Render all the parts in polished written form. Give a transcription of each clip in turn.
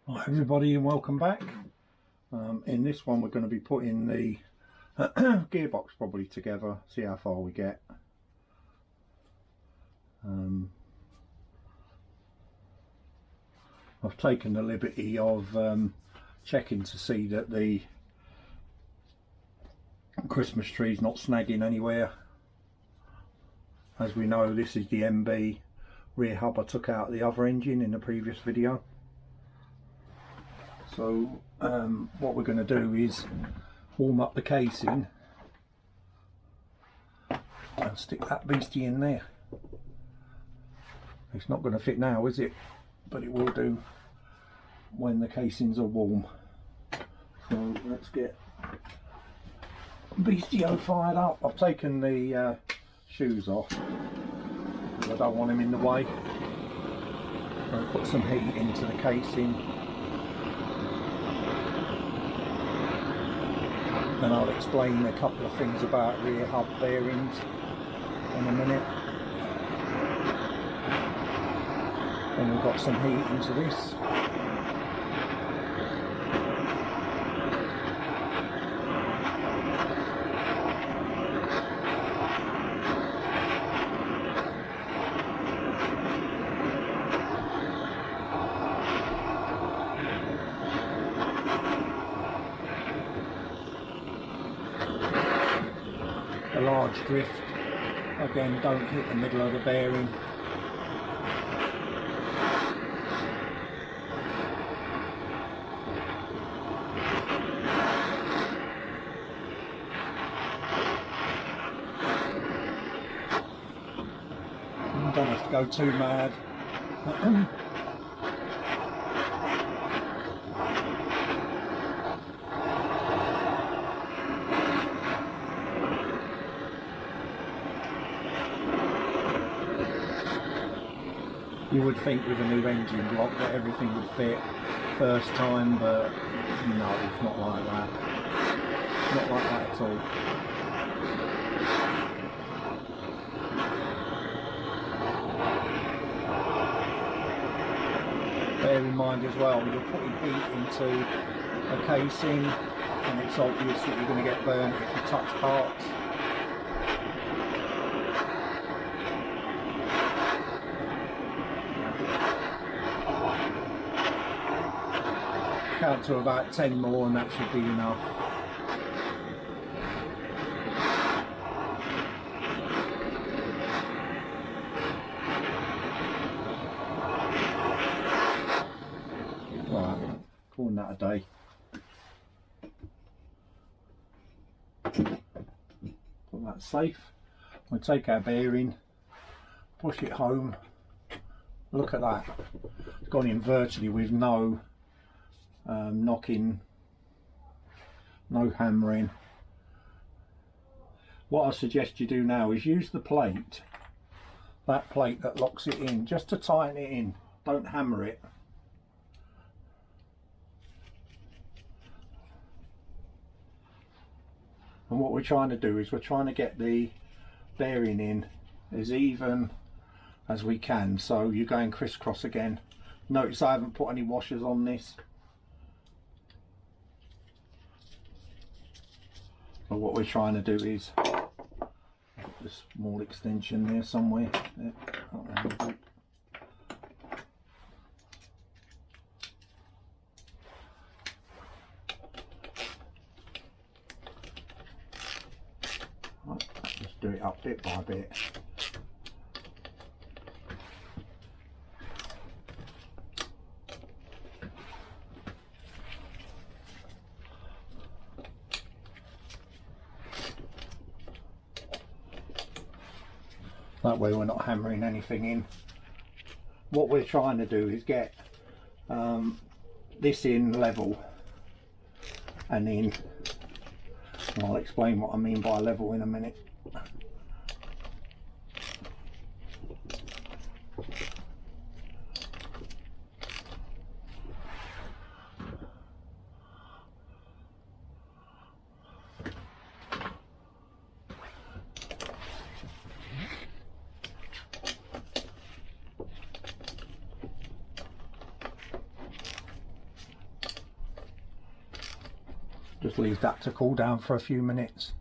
Hi everybody and welcome back. In this one we're going to be putting the gearbox probably together, see how far we get. I've taken the liberty of checking to see that the Christmas tree's not snagging anywhere. As we know, this is the MB rear hub I took out of the other engine in the previous video. So what we're going to do is warm up the casing and stick that beastie in there. It's not going to fit now, is it? But it will do when the casings are warm. So let's get beastie fired up. I've taken the shoes off because I don't want them in the way. I'll put some heat into the casing. And I'll explain a couple of things about rear hub bearings in a minute. And we've got some heat into this. A large drift, again, don't hit the middle of the bearing. You don't have to go too mad. You would think with a new engine block that everything would fit first time, but no, it's not like that. Not like that at all. Bear in mind as well, you're putting heat into a casing and it's obvious that you're going to get burnt if you touch parts. Count to about 10 more and that should be enough. Right, calling that a day. Put that safe. We'll take our bearing, push it home. Look at that. It's gone in virtually with no knocking, no hammering. What I suggest you do now is use the plate, that plate that locks it in, just to tighten it in. Don't hammer it. And what we're trying to do is we're trying to get the bearing in as even as we can. So you're going crisscross again. Notice I haven't put any washers on this. But what we're trying to do is a small extension there somewhere. There. Right, just do it up bit by bit. That way we're not hammering anything in. What we're trying to do is get this in level and in. I'll explain what I mean by level in a minute. Just leave that to cool down for a few minutes.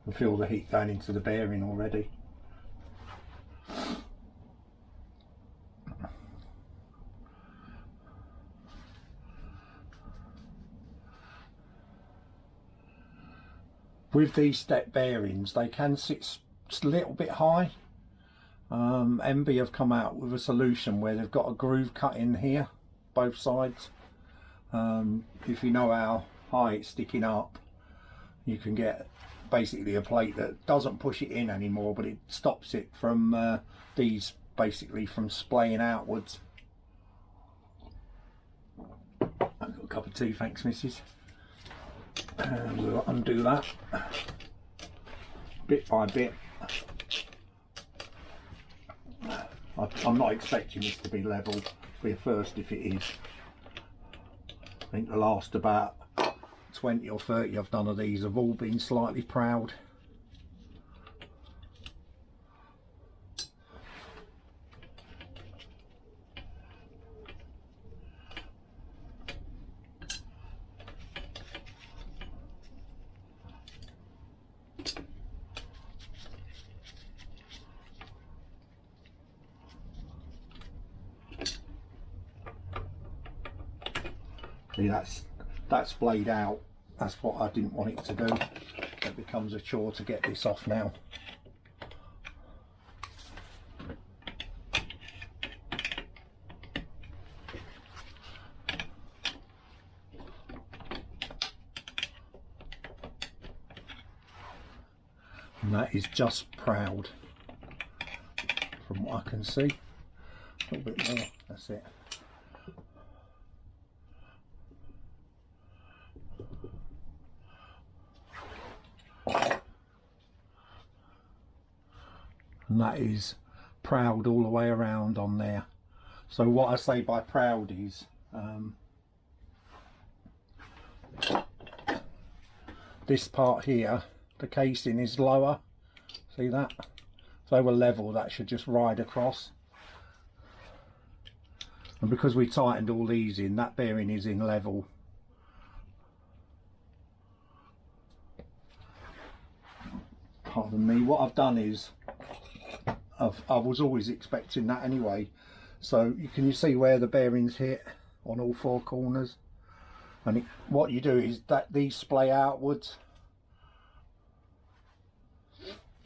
I feel the heat going into the bearing already. With these step bearings, they can sit a little bit high. MB have come out with a solution where they've got a groove cut in here, both sides. If you know how high it's sticking up, you can get basically a plate that doesn't push it in anymore, but it stops it from these basically from splaying outwards. I've got a cup of tea, thanks missus. And we'll undo that bit by bit. I'm not expecting this to be level. Be a first if it is. I think the last about 20 or 30 I've done of these have all been slightly proud. See, that's splayed out. That's what I didn't want it to do. It becomes a chore to get this off now. And that is just proud from what I can see. A little bit more, that's it. And that is proud all the way around on there. So what I say by proud is this part here, the casing is lower, see that? If they were level, that should just ride across. And because we tightened all these in, that bearing is in level. Pardon me, what I've done is I was always expecting that anyway. So you see where the bearings hit on all four corners, and what you do is that these splay outwards.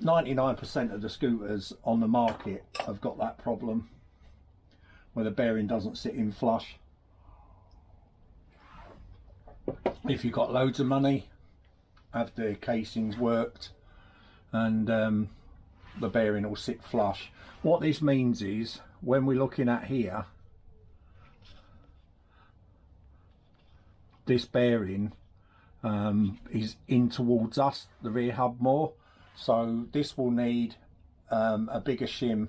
99% of the scooters on the market have got that problem where the bearing doesn't sit in flush. If you've got loads of money, have the casings worked, and the bearing will sit flush. What this means is when we're looking at here, this bearing is in towards us, the rear hub, more, so this will need a bigger shim.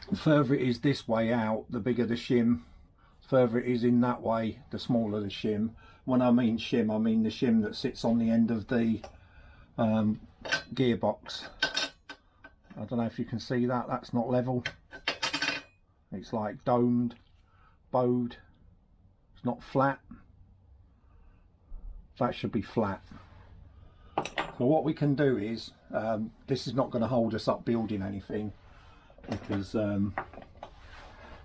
The further it is this way out, the bigger the shim. The further it is in that way, the smaller the shim. When I mean shim, I mean the shim that sits on the end of the gearbox. I don't know if you can see that, that's not level. It's like domed, bowed, it's not flat. That should be flat. So what we can do is, this is not going to hold us up building anything, because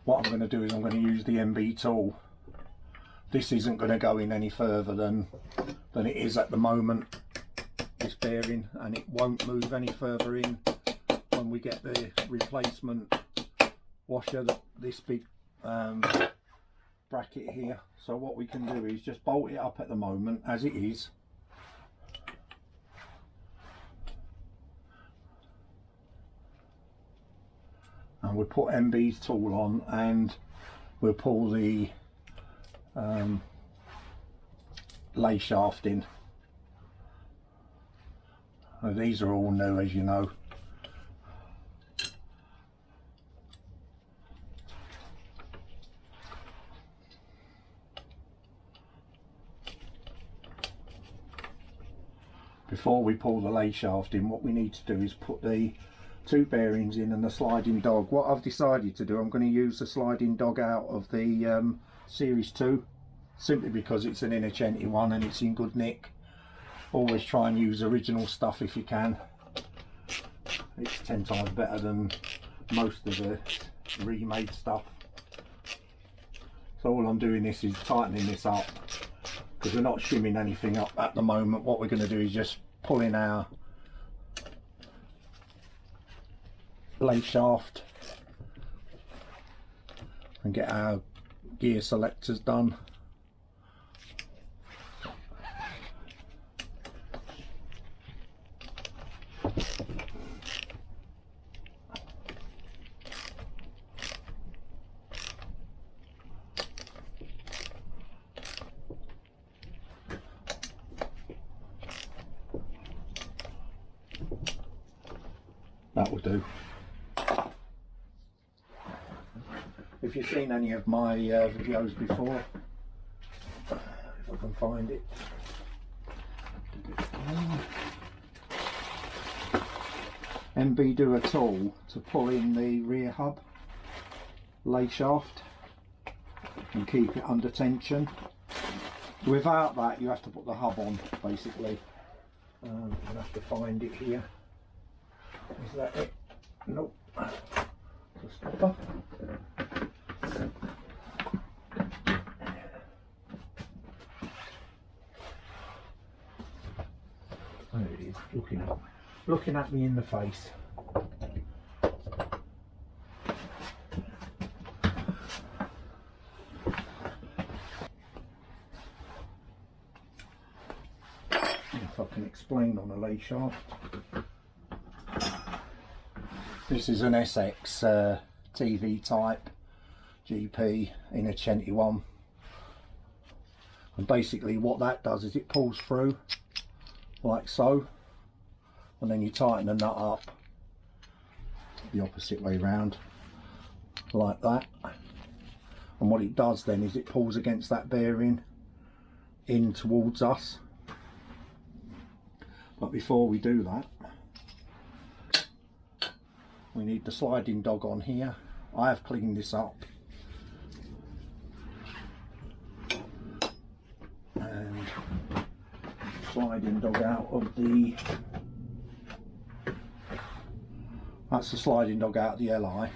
what I'm going to do is I'm going to use the MB tool. This isn't going to go in any further than it is at the moment, this bearing, and it won't move any further in when we get the replacement washer, this big bracket here. So what we can do is just bolt it up at the moment as it is. And we'll put MB's tool on and we'll pull the lay shaft in. Now, these are all new, as you know. Before we pull the lay shaft in, what we need to do is put the 2 bearings in and a sliding dog. What I've decided to do, I'm going to use the sliding dog out of the Series 2, simply because it's an Innocenti one and it's in good nick. Always try and use original stuff if you can. It's 10 times better than most of the remade stuff. So all I'm doing is tightening this up, because we're not shimming anything up at the moment. What we're going to do is just pull in our lay shaft and get our gear selectors done. That will do. If you've seen any of my videos before, if I can find it, MB do a tool to pull in the rear hub lay shaft and keep it under tension. Without that, you have to put the hub on, basically. You'll have to find it here. Is that it? Nope. The stopper. There it is, looking at me in the face. If I can explain on a lay shaft. This is an SX TV type GP Innocenti one, and basically what that does is it pulls through like so, and then you tighten the nut up the opposite way round like that, and what it does then is it pulls against that bearing in towards us. But before we do that, we need the sliding dog on here. I have cleaned this up and sliding dog out of the, that's the sliding dog out of the LI.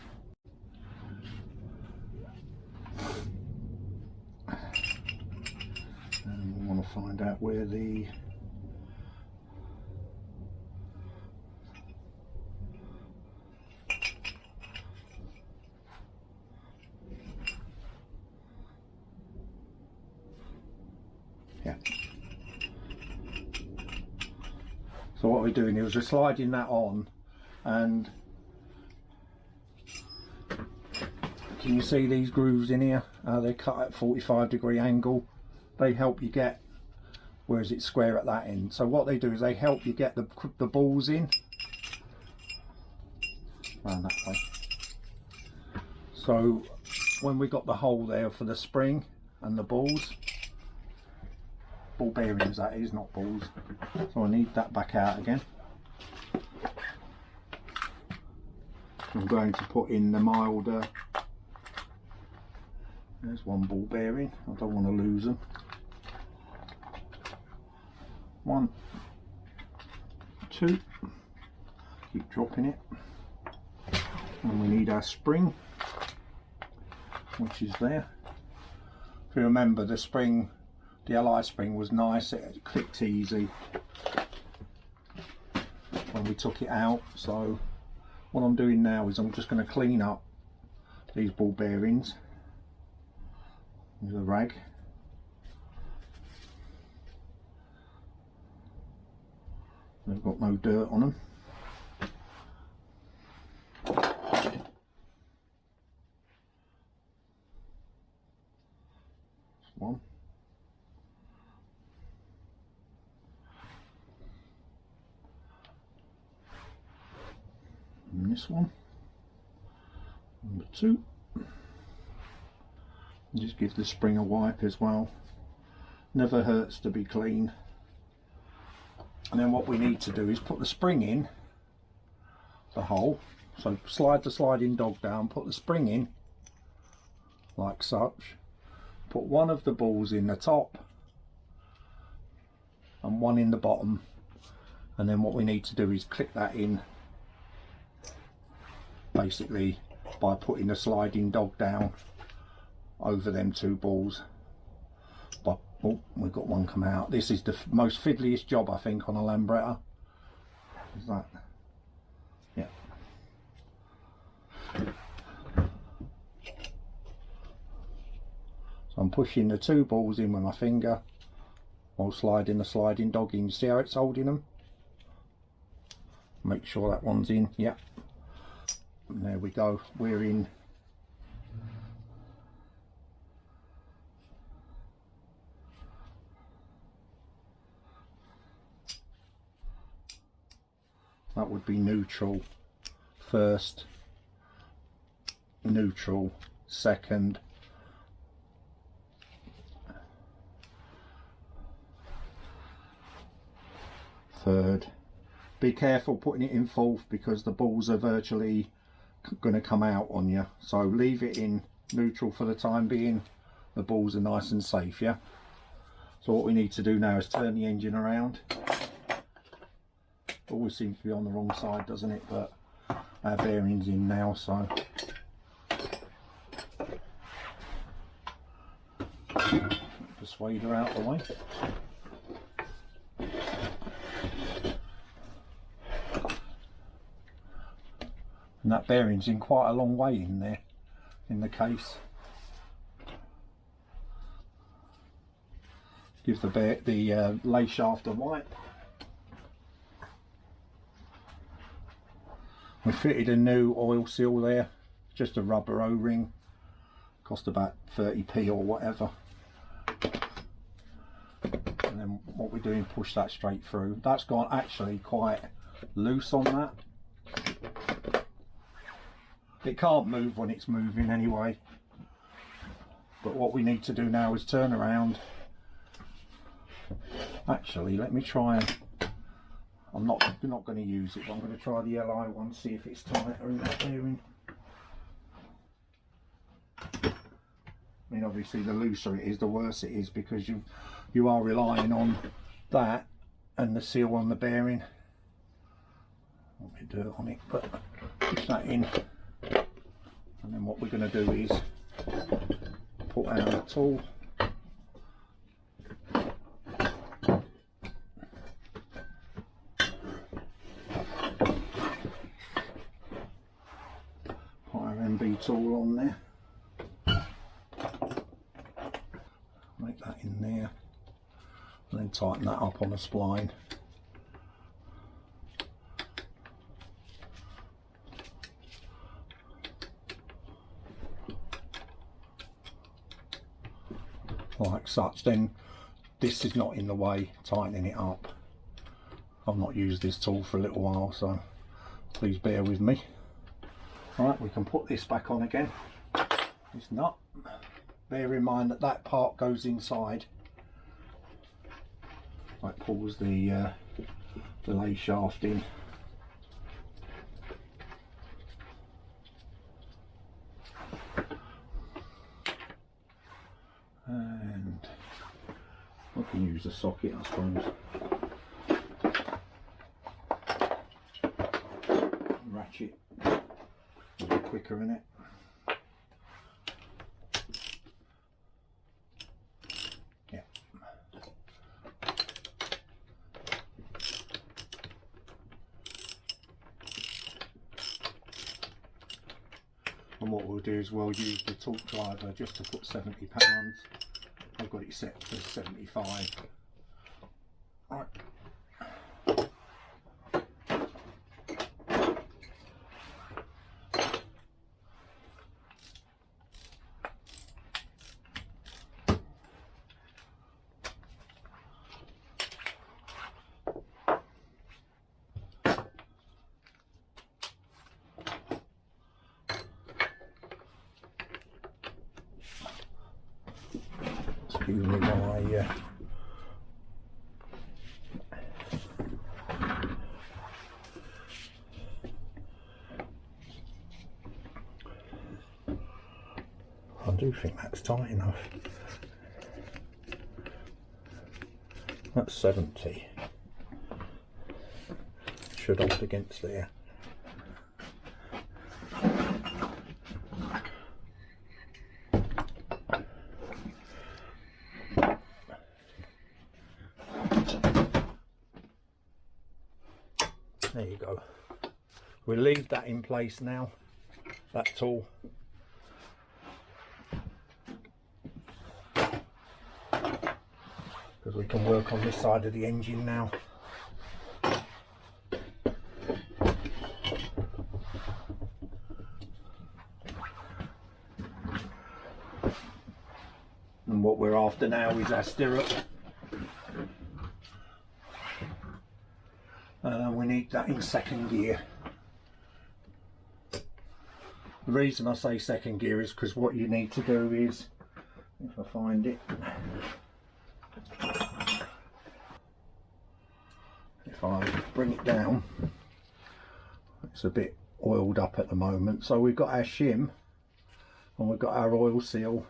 And we want to find out where the So what we're doing is we're sliding that on, and can you see these grooves in here? They're cut at 45-degree angle. They help you get, whereas it's square at that end. So what they do is they help you get the balls in. Round that way. So when we got the hole there for the spring and the balls, ball bearings that is, not balls, so I need that back out again. I'm going to put in the milder, there's one ball bearing, I don't want to lose them. 1, 2, keep dropping it, and we need our spring, which is there. If you remember, the spring, the LI spring was nice, it clicked easy when we took it out. So what I'm doing now is I'm just going to clean up these ball bearings with a rag. They've got no dirt on them. That's one. And this one, number 2. Just give the spring a wipe as well, never hurts to be clean. And then what we need to do is put the spring in the hole. So slide the sliding dog down, put the spring in like such, put one of the balls in the top and one in the bottom, and then what we need to do is click that in basically by putting the sliding dog down over them two balls. But oh, we've got one come out. This is the most fiddliest job I think on a Lambretta. Is that? Yeah. So I'm pushing the two balls in with my finger while sliding the sliding dog in. You see how it's holding them? Make sure that one's in. Yeah. And there we go. We're in. That would be neutral first, neutral second, third. Be careful putting it in fourth because the balls are virtually going to come out on you, so leave it in neutral for the time being. The balls are nice and safe. Yeah, so what we need to do now is turn the engine around. Always seems to be on the wrong side, doesn't it? But our bearing's in now, so persuade her out the way. And that bearing's in quite a long way in there, in the case. Give the lay shaft a wipe. We fitted a new oil seal there, just a rubber O-ring, cost about 30p or whatever. And then what we're doing, push that straight through. That's gone actually quite loose on that. It can't move when it's moving anyway. But what we need to do now is turn around. Actually, let me try and... I'm not going to use it, but I'm going to try the LI one, see if it's tighter in that bearing. I mean, obviously the looser it is, the worse it is, because you are relying on that and the seal on the bearing. Let me do it on it, but push that in. And then what we're going to do is put out the tool. Tool on there, make that in there, and then tighten that up on a spline. Like such. Then this is not in the way, tightening it up. I've not used this tool for a little while, so please bear with me. Right, we can put this back on again. This nut. Bear in mind that that part goes inside. That pulls the lay shaft in. And I can use a socket, I suppose. Ratchet. Quicker in it. Yeah. And what we'll do is we'll use the torque driver just to put 70 pounds. I've got it set for 75. Right. Excuse me while I do think that's tight enough. That's 70. Should hold against there. There you go. We'll leave that in place now, that tool. Because we can work on this side of the engine now. And what we're after now is our stirrup. We need that in second gear. The reason I say second gear is because what you need to do is, if I find it, if I bring it down, it's a bit oiled up at the moment. So we've got our shim and we've got our oil seal.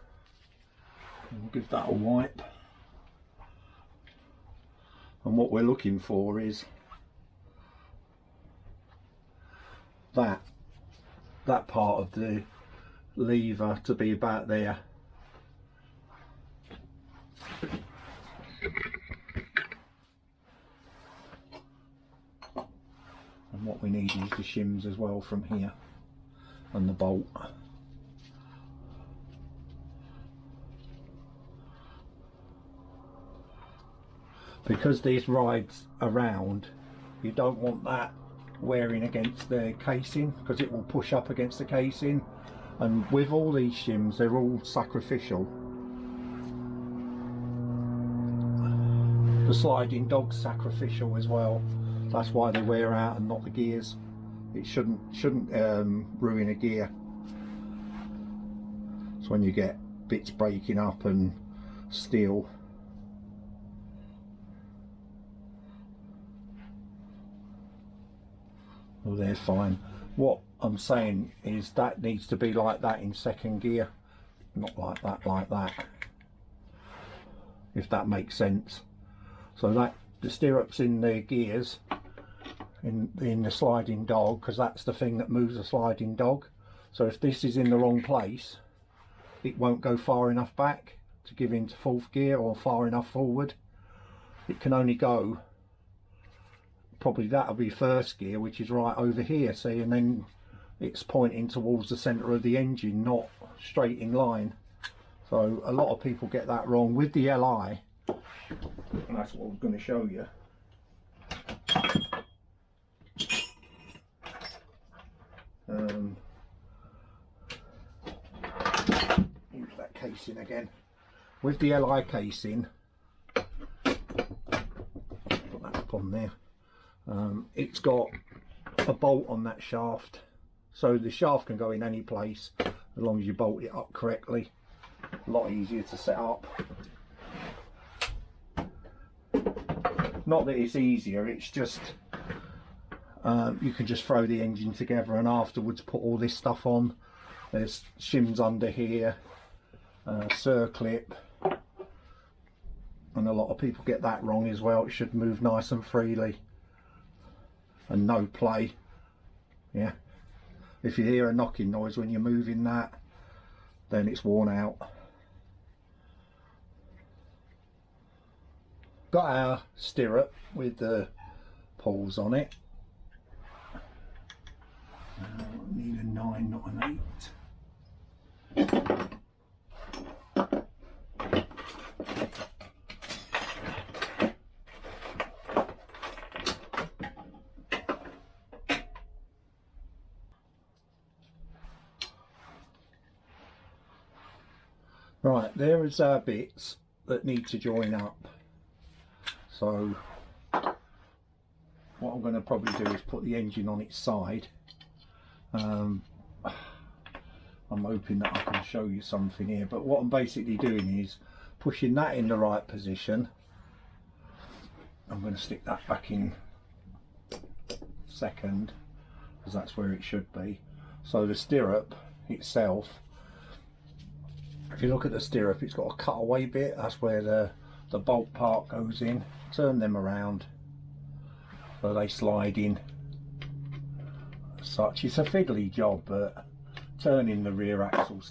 We'll give that a wipe. And what we're looking for is that part of the lever to be about there. And what we need is the shims as well from here and the bolt. Because these rides around, you don't want that wearing against the casing, because it will push up against the casing. And with all these shims, they're all sacrificial. The sliding dog's sacrificial as well. That's why they wear out and not the gears. It shouldn't ruin a gear. So when you get bits breaking up and steel. Oh, they're fine. What I'm saying is that needs to be like that in second gear, not like that, if that makes sense. So that the stirrups in the gears in the sliding dog, because that's the thing that moves the sliding dog. So if this is in the wrong place, it won't go far enough back to give into fourth gear or far enough forward. It can only go, probably that'll be first gear, which is right over here, see, and then it's pointing towards the centre of the engine, not straight in line. So a lot of people get that wrong with the LI, and that's what I was going to show you. Use that casing again. With the LI casing, put that up on there. It's got a bolt on that shaft, so the shaft can go in any place as long as you bolt it up correctly. A lot easier to set up. Not that it's easier, it's just you can just throw the engine together and afterwards put all this stuff on. There's shims under here, circlip, and a lot of people get that wrong as well. It should move nice and freely and no play. Yeah, if you hear a knocking noise when you're moving that, then it's worn out. Got our stirrup with the pawls on it. I need a 9, not an 8. Right, there is our bits that need to join up. So what I'm going to probably do is put the engine on its side. I'm hoping that I can show you something here, but what I'm basically doing is pushing that in the right position. I'm going to stick that back in second, because that's where it should be. So the stirrup itself If you look at the stirrup, it's got a cutaway bit, that's where the bolt part goes in. Turn them around so they slide in as such. It's a fiddly job, but turning the rear axle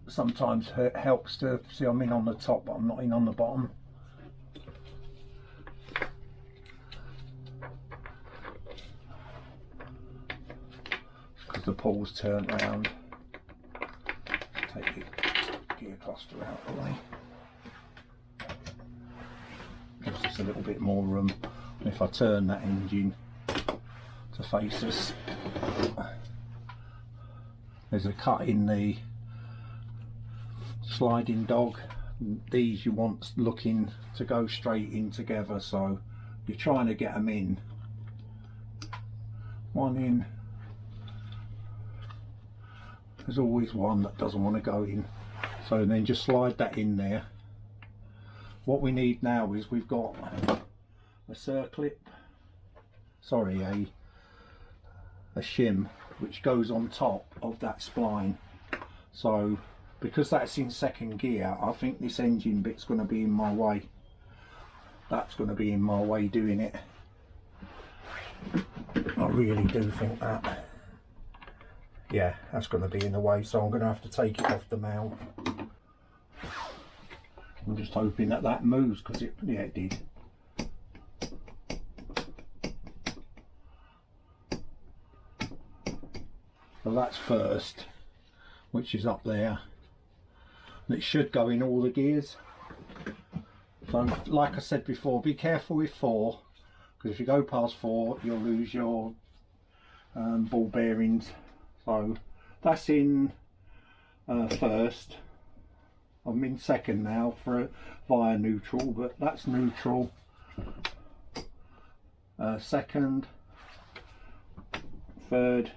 sometimes helps to see. I'm in on the top but I'm not in on the bottom. Because the pulls turn round. Take the gear cluster out of the way. Gives us a little bit more room. And if I turn that engine to face us, there's a cut in the sliding dog. These you want looking to go straight in together, so you're trying to get them in. One in. There's always one that doesn't want to go in, so then just slide that in there. What we need now is we've got a circlip, sorry, a shim which goes on top of that spline. So because that's in second gear, I think this engine bit's going to be in my way. That's going to be in my way doing it. I really do think that. Yeah, that's going to be in the way, so I'm going to have to take it off the mount. I'm just hoping that that moves, because it did. So that's first, which is up there. And it should go in all the gears. So like I said before, be careful with 4, because if you go past 4 you'll lose your ball bearings. So that's in first. I'm in second now via neutral, but that's neutral. Second, third.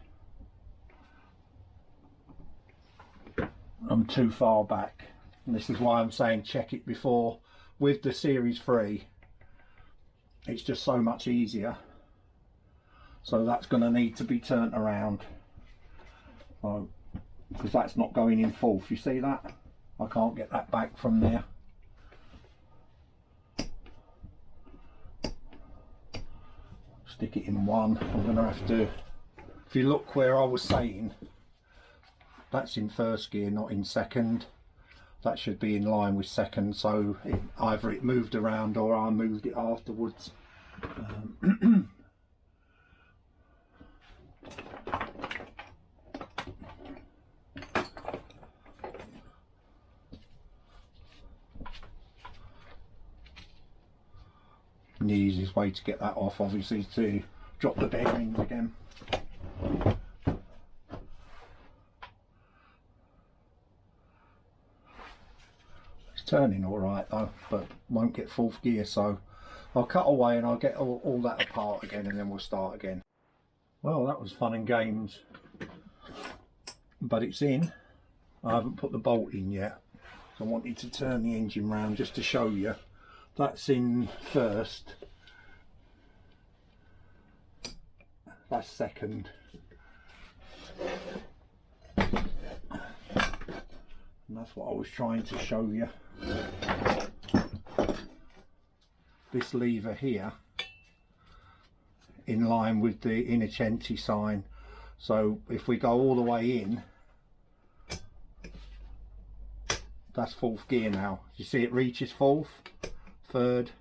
I'm too far back, and this is why I'm saying check it before. With the Series 3, it's just so much easier. So that's going to need to be turned around. Because that's not going in fourth, you see that? I can't get that back from there. Stick it in 1. I'm going to have to, if you look where I was saying, that's in first gear, not in second. That should be in line with second, so either it moved around or I moved it afterwards. And the easiest way to get that off, obviously, is to drop the bearings again. It's turning all right though, but won't get fourth gear, so I'll cut away and I'll get all that apart again, and then we'll start again. Well, that was fun and games, but it's in. I haven't put the bolt in yet. So I wanted to turn the engine round just to show you. That's in first, that's second, and that's what I was trying to show you. This lever here in line with the Innocenti sign, so if we go all the way in, that's fourth gear now. You see it reaches fourth, third,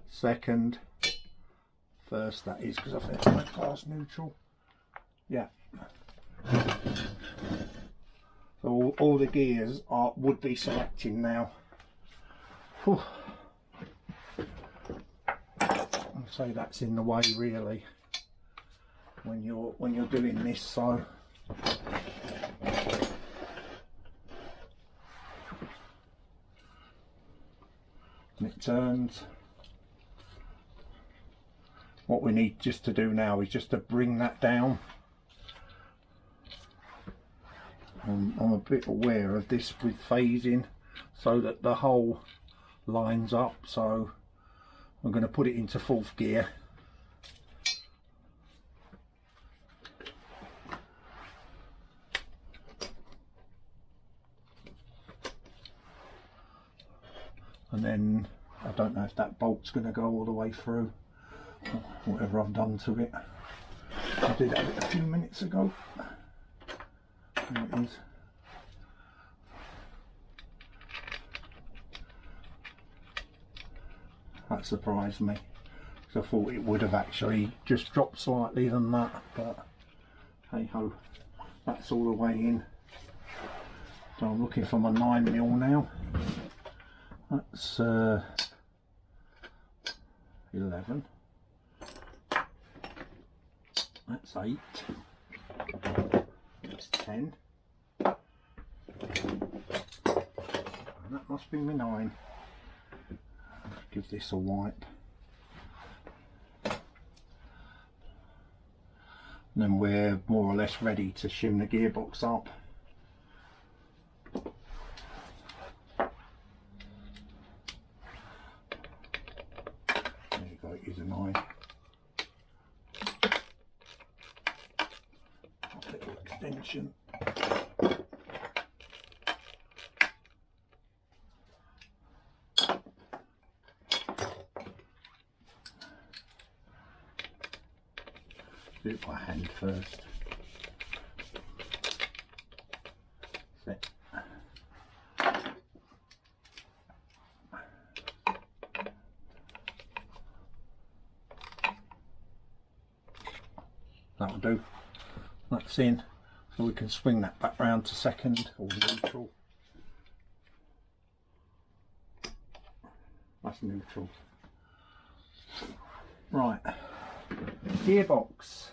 second, first, that is, because I think I went past neutral. Yeah. So all the gears would be selecting now. Whew. I'd say that's in the way really when you're doing this, so and it turns. What we need just to do now is just to bring that down. I'm a bit aware of this with phasing so that the hole lines up, so I'm going to put it into fourth gear. and then I don't know if that bolt's going to go all the way through, or whatever I've done to it. I did have it a few minutes ago. There it is. That surprised me, because I thought it would have actually just dropped slightly than that, but hey ho, that's all the way in. So I'm looking for my 9mm now. That's 11. That's 8. That's 10. And that must be my 9. Give this a wipe. And then we're more or less ready to shim the gearbox up. There you go, it is a 9. Little extension. Do it by hand first. Set. That'll do. That's in. So we can swing that back round to second or neutral. That's neutral. Right. Gearbox.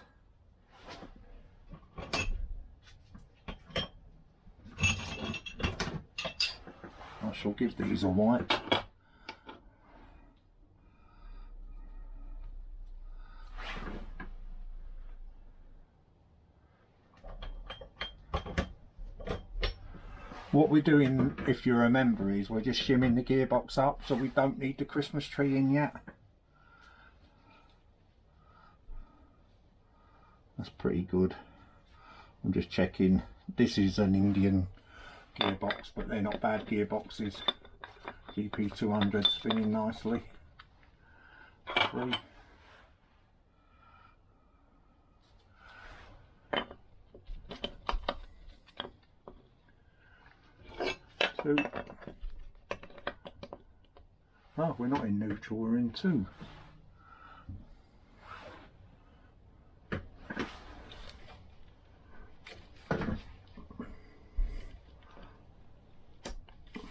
I shall give these a wipe. What we're doing, if you remember, is we're just shimming the gearbox up, so we don't need the Christmas tree in yet. That's pretty good. I'm just checking. This is an Indian gearbox, but they're not bad gearboxes. GP200 spinning nicely. 3. 2. Oh, we're not in neutral, we're in 2.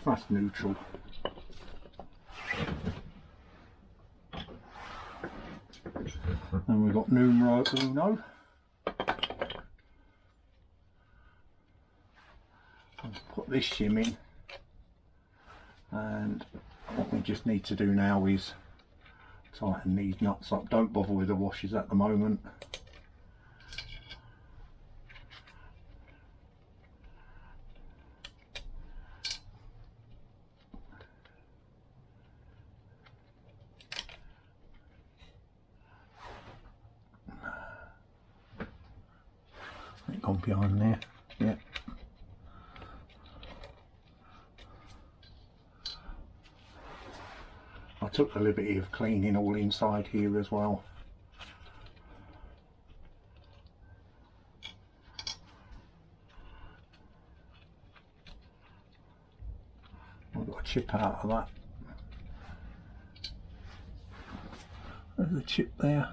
That's neutral. And we've got numero uno. Let's put this shim in, and what we just need to do now is tighten these nuts up. Don't bother with the washers at the moment. Gone behind there, yeah. I took the liberty of cleaning all inside here as well. I've got a chip out of that. There's a chip there.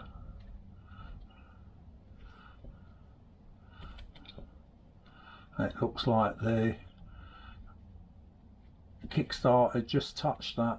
It looks like the kickstarter just touched that.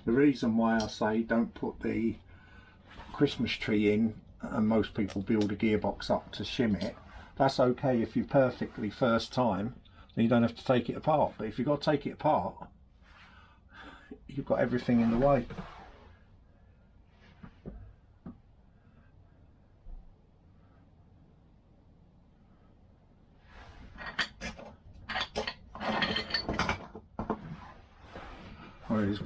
The reason why I say don't put the Christmas tree in, and most people build a gearbox up to shim it, that's okay if you're perfectly first time, then you don't have to take it apart. But if you've got to take it apart, you've got everything in the way. where it is.